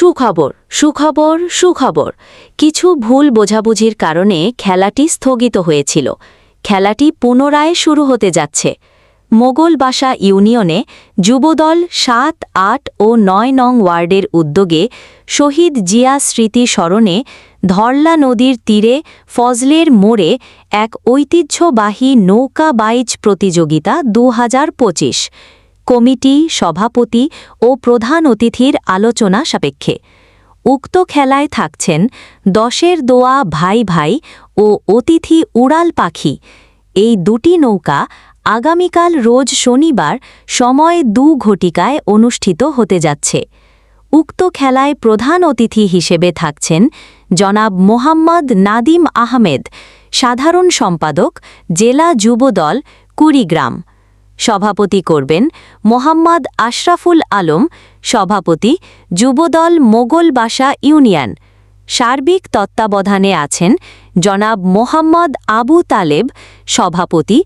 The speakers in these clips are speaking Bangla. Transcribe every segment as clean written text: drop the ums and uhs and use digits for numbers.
সুখবর সুখবর সুখবর কিছু ভুল বোঝাবুঝির কারণে খেলাটি স্থগিত হয়েছিল। খেলাটি পুনরায় শুরু হতে যাচ্ছে। মোগলবাসা ইউনিয়নে যুবদল ৭, ৮ ও ৯ নং ওয়ার্ডের উদ্যোগে শহীদ জিয়া স্মৃতি স্মরণে ধরলা নদীর তীরে ফজলের মোড়ে এক ঐতিহ্যবাহী নৌকা বাইচ প্রতিযোগিতা ২০২৫ কমিটি, সভাপতি ও প্রধান অতিথির আলোচনা সাপেক্ষে। উক্ত খেলায় থাকছেন ১০-এর দোয়া ভাই ভাই ও অতিথি উড়াল পাখি। এই দুটি নৌকা আগামীকাল রোজ শনিবার সময় ২ ঘটিকায় অনুষ্ঠিত হতে যাচ্ছে। উক্ত খেলায় প্রধান অতিথি হিসেবে থাকছেন জনাব মোহাম্মদ নাদিম আহমেদ, সাধারণ সম্পাদক, জেলা যুবদল, কুড়িগ্রাম। সভাপতি করবেন মোহাম্মদ আশরাফুল আলম, সভাপতি, যুবদল মোগলবাসা ইউনিয়ন। সার্বিক তত্ত্বাবধানে আছেন জনাব মোহাম্মদ আবু তালেব, সভাপতি,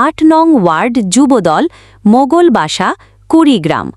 ৮ নং ওয়ার্ড যুবদল, মোগলবাসা, কুড়িগ্রাম।